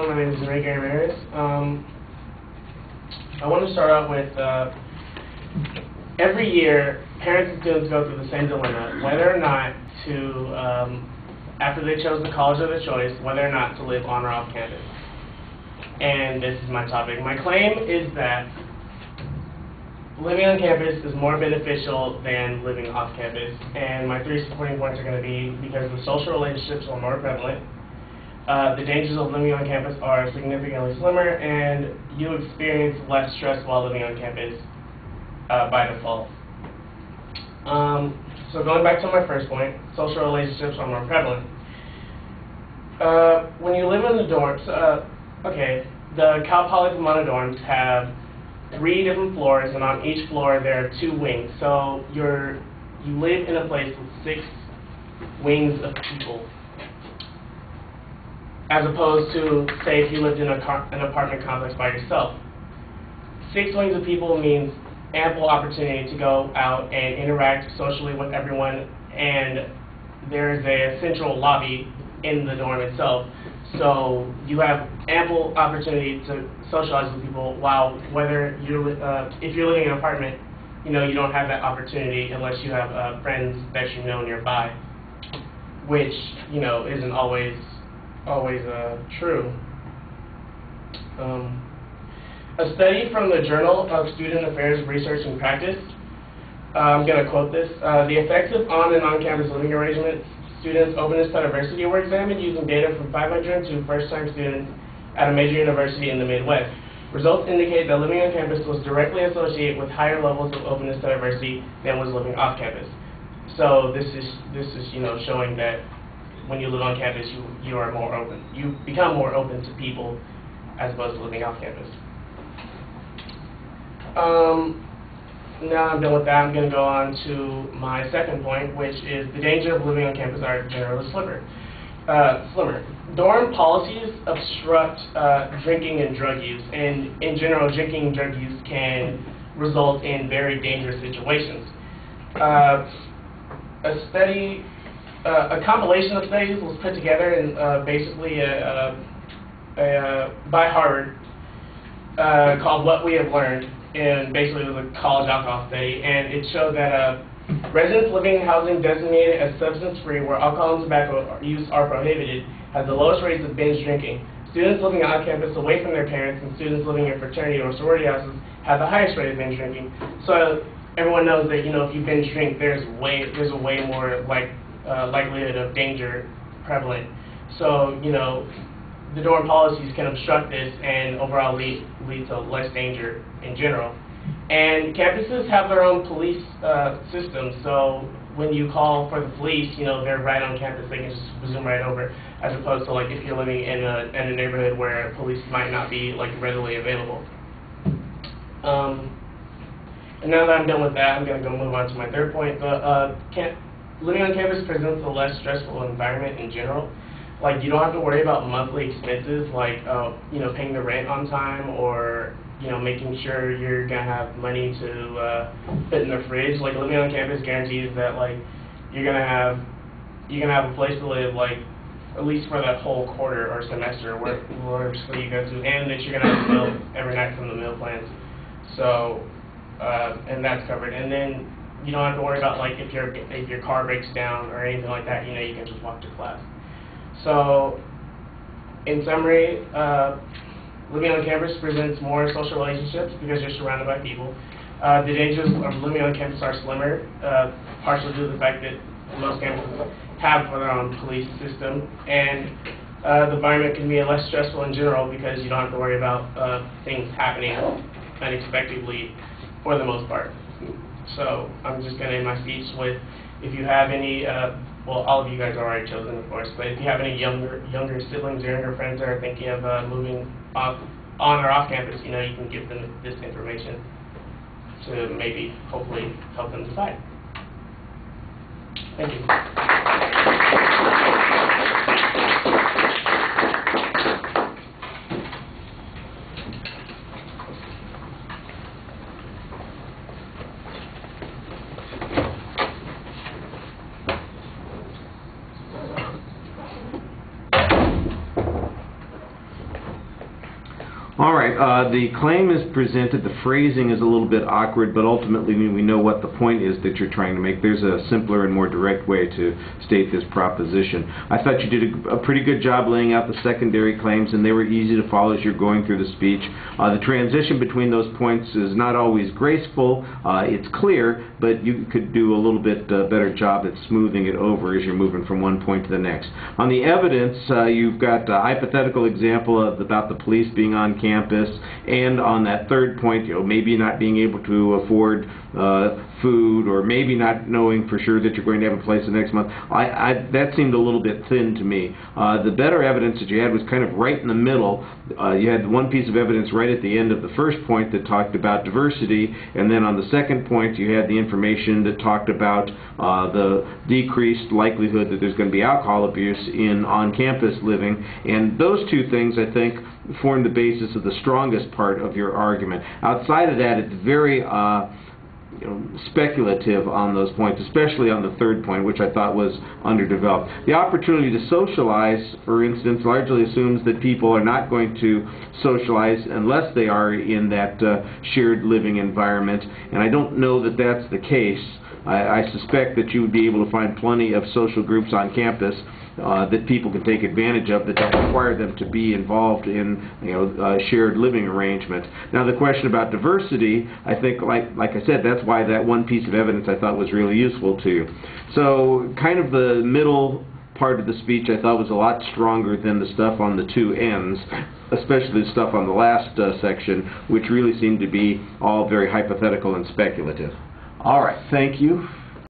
My name is Enrique.MPG. I want to start out with every year, parents and students go through the same dilemma, whether or not to, after they chose the college of their choice, whether or not to live on or off campus. And this is my topic. My claim is that living on campus is more beneficial than living off campus. And my three supporting points are going to be because the social relationships are more prevalent, the dangers of living on campus are significantly slimmer, and you experience less stress while living on campus by default. So going back to my first point, social relationships are more prevalent. When you live in the dorms, the Cal Poly Pomona dorms have 3 different floors, and on each floor there are 2 wings. So you live in a place with 6 wings of people, as opposed to, say, if you lived in an apartment complex by yourself. 6 wings of people means ample opportunity to go out and interact socially with everyone, and there's a central lobby in the dorm itself, so you have ample opportunity to socialize with people, while if you're living in an apartment, you don't have that opportunity unless you have friends that you know nearby, which isn't always true. A study from the Journal of Student Affairs Research and Practice, I'm going to quote this, the effects of on and on-campus living arrangements, students' openness to diversity were examined using data from 502 first-time students at a major university in the Midwest. Results indicate that living on campus was directly associated with higher levels of openness to diversity than was living off campus. So this is showing that when you live on campus, you are more open. You become more open to people as opposed to living off campus. Now I'm done with that, I'm going to go on to my second point, which is the danger of living on campus are generally slimmer. Dorm policies obstruct drinking and drug use, and in general, drinking and drug use can result in very dangerous situations. A compilation of studies was put together and basically by Harvard called What We Have Learned, and basically it was a college alcohol study, and it showed that residents living in housing designated as substance-free, where alcohol and tobacco use are prohibited, have the lowest rates of binge drinking. Students living on campus away from their parents and students living in fraternity or sorority houses have the highest rate of binge drinking. So everyone knows that if you binge drink, there's a way more likelihood of danger prevalent. So the dorm policies can obstruct this and overall lead to less danger in general. And campuses have their own police system, so when you call for the police, they're right on campus, they can just zoom right over, as opposed to if you're living in a neighborhood where police might not be readily available. And now that I'm done with that, I'm going to move on to my third point. Living on campus presents a less stressful environment in general. You don't have to worry about monthly expenses like paying the rent on time, or making sure you're gonna have money to fit in the fridge. Living on campus guarantees that you're gonna have a place to live at least for that whole quarter or semester, whatever school you go to, and that you're gonna have a meal every night from the meal plans. So and that's covered. And then you don't have to worry about if your car breaks down or anything like that. You can just walk to class. So, in summary, living on campus presents more social relationships because you're surrounded by people. The dangers of living on campus are slimmer, partially due to the fact that most campuses have their own police system, and the environment can be less stressful in general because you don't have to worry about things happening unexpectedly for the most part. So, I'm just going to end my speech with, if you have any well, all of you guys are already chosen, of course, but if you have any younger siblings or younger friends that are thinking of moving on or off campus, you can give them this information to maybe, hopefully, help them decide. Thank you. All right, the claim is presented, the phrasing is a little bit awkward, but ultimately we know what the point is that you're trying to make. There's a simpler and more direct way to state this proposition. I thought you did a pretty good job laying out the secondary claims, and they were easy to follow as you're going through the speech. The transition between those points is not always graceful. It's clear, but you could do a little bit better job at smoothing it over as you're moving from one point to the next. On the evidence, you've got a hypothetical example about the police being on campus, and on that third point, maybe not being able to afford food, or maybe not knowing for sure that you're going to have a place the next month. That seemed a little bit thin to me. The better evidence that you had was kind of right in the middle. You had one piece of evidence right at the end of the first point that talked about diversity, and then on the second point you had the information that talked about the decreased likelihood that there's going to be alcohol abuse in on-campus living, and those two things, I think, form the basis of the strongest part of your argument. Outside of that, it's very speculative on those points, especially on the third point, which I thought was underdeveloped. The opportunity to socialize, for instance, largely assumes that people are not going to socialize unless they are in that shared living environment, and I don't know that that's the case. I suspect that you would be able to find plenty of social groups on campus that people can take advantage of that don't require them to be involved in shared living arrangement. Now, the question about diversity, I think, like I said, that's why that one piece of evidence I thought was really useful to you. So kind of the middle part of the speech I thought was a lot stronger than the stuff on the two ends, especially the stuff on the last section, which really seemed to be all very hypothetical and speculative. All right, thank you.